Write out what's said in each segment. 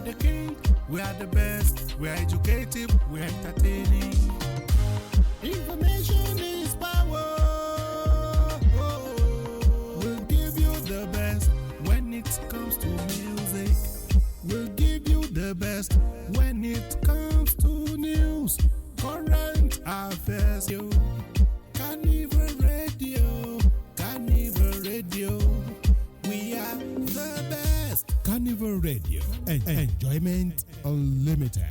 the king, we are the best, we are educative, we are entertaining. Information is power. We'll give you the best when it comes to music. We'll give you the best when it comes to news, current affairs. Carnival Radio, Carnival Radio, we are the best. Carnival Radio, enjoyment unlimited.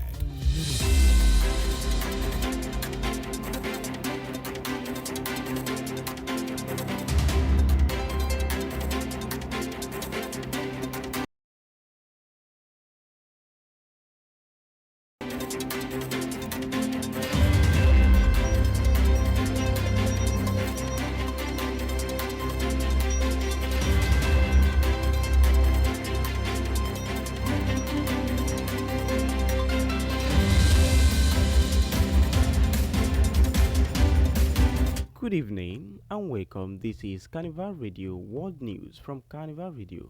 Good evening and welcome. This is Carnival Radio World News from Carnival Radio.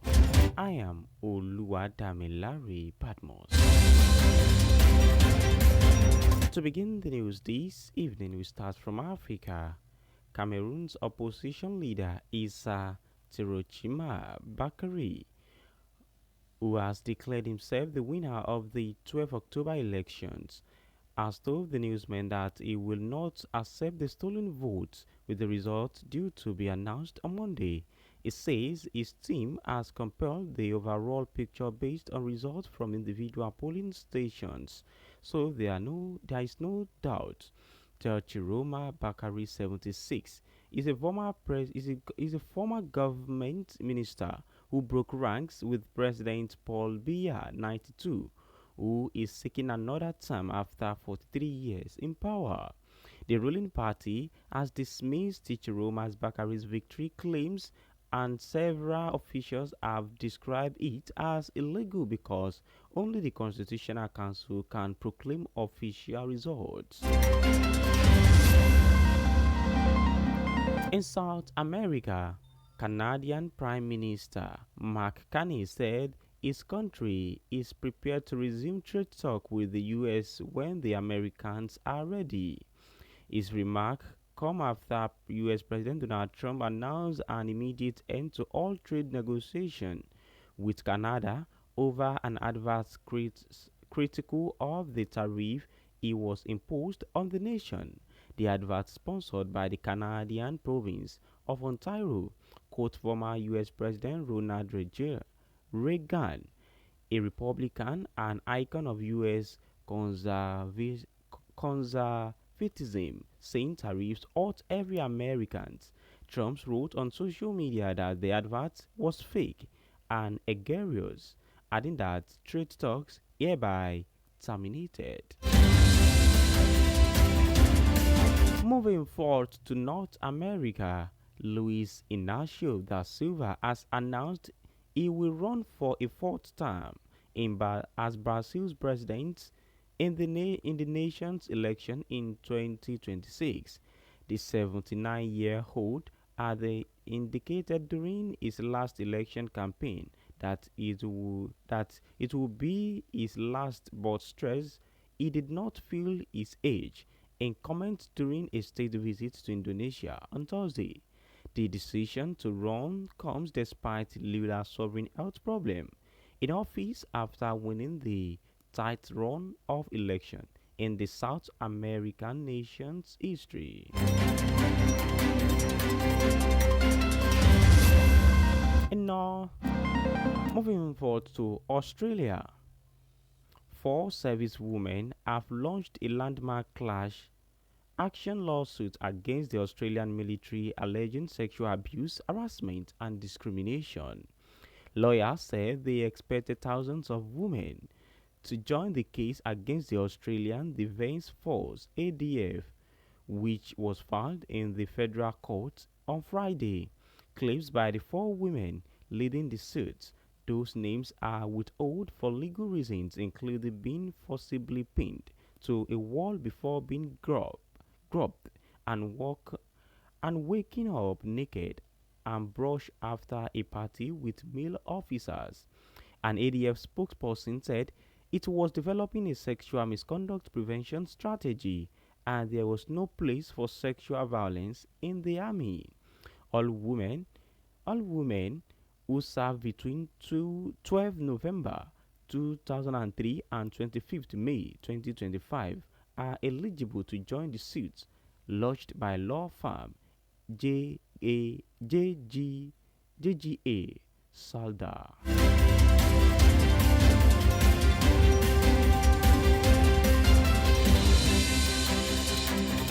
I am Oluwadamilare Patmos. To begin the news this evening, we start from Africa. Cameroon's opposition leader Issa Tirochima Bakari, who has declared himself the winner of the 12 October elections, has told the newsman that he will not accept the stolen votes, with the results due to be announced on Monday. He says his team has compiled the overall picture based on results from individual polling stations, so there is no doubt. Chiroma Bakari, 76, is a former government minister who broke ranks with President Paul Biya, 92, who is seeking another term after 43 years in power. The ruling party has dismissed Chichiroma's Bakari's victory claims, and several officials have described it as illegal because only the Constitutional Council can proclaim official results. In South America, Canadian Prime Minister Mark Carney said his country is prepared to resume trade talk with the U.S. when the Americans are ready. His remark come after U.S. President Donald Trump announced an immediate end to all trade negotiations with Canada over an adverse critical of the tariff he was imposed on the nation. The advert, sponsored by the Canadian province of Ontario, quote former U.S. President Ronald Reagan, a Republican and icon of U.S. conservatism, saying tariffs hurt every American. Trump wrote on social media that the advert was fake and egregious, adding that trade talks hereby terminated. Moving forward to North America, Luis Inacio da Silva has announced he will run for a fourth term as Brazil's president in the nation's election in 2026. The 79-year-old had indicated during his last election campaign that it would be his last, but stressed he did not feel his age. In comments during a state visit to Indonesia on Thursday, the decision to run comes despite Lula's sovereign health problem in office after winning the tight run of election in the South American nation's history. And now, moving forward to Australia. 4 servicewomen have launched a landmark class action lawsuit against the Australian military alleging sexual abuse, harassment, and discrimination. Lawyers said they expected thousands of women to join the case against the Australian Defence Force (ADF), which was filed in the federal court on Friday. Claims by the 4 women leading the suit, those names are withheld for legal reasons, including being forcibly pinned to a wall before being grubbed and waking up naked and brushed after a party with male officers. An ADF spokesperson said It was developing a sexual misconduct prevention strategy, and there was no place for sexual violence in the army. All women, all women who served between 12 November 2003 and 25th May 2025 are eligible to join the suit lodged by law firm JGA Salda.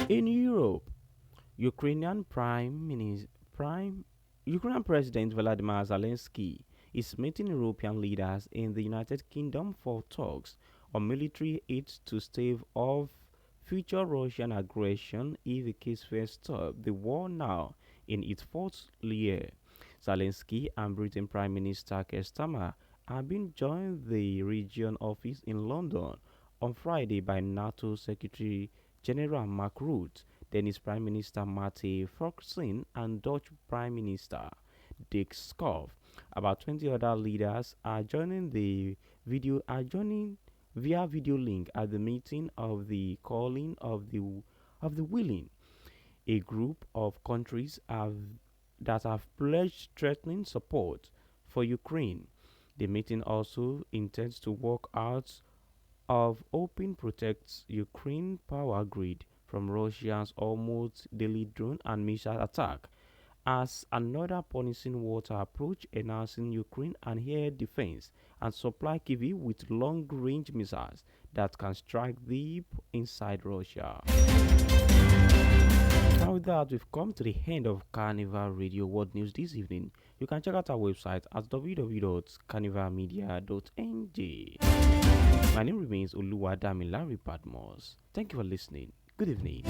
In Europe, Ukrainian Ukrainian President Volodymyr Zelensky is meeting European leaders in the United Kingdom for talks on military aid to stave off future Russian aggression if the ceasefire stop the war now in its fourth year. Zelensky and Britain Prime Minister Keir Starmer have been joined the region office in London on Friday by NATO Secretary General Mark Rutte, Danish Prime Minister Mette Frederiksen, and Dutch Prime Minister Dick Schoof. About 20 other leaders are joining via video link at the meeting of the calling of the willing, a group of countries that have pledged threatening support for Ukraine. The meeting also intends to work out of open protects Ukraine power grid from Russia's almost daily drone and missile attack as another punishing water approach, enhancing Ukraine and air defense and supply Kyiv with long-range missiles that can strike deep inside Russia. Now with that, we've come to the end of Carnival Radio World News this evening. You can check out our website at www.carnivalmedia.ng. My name remains Oluwadamilare Badmus. Thank you for listening. Good evening.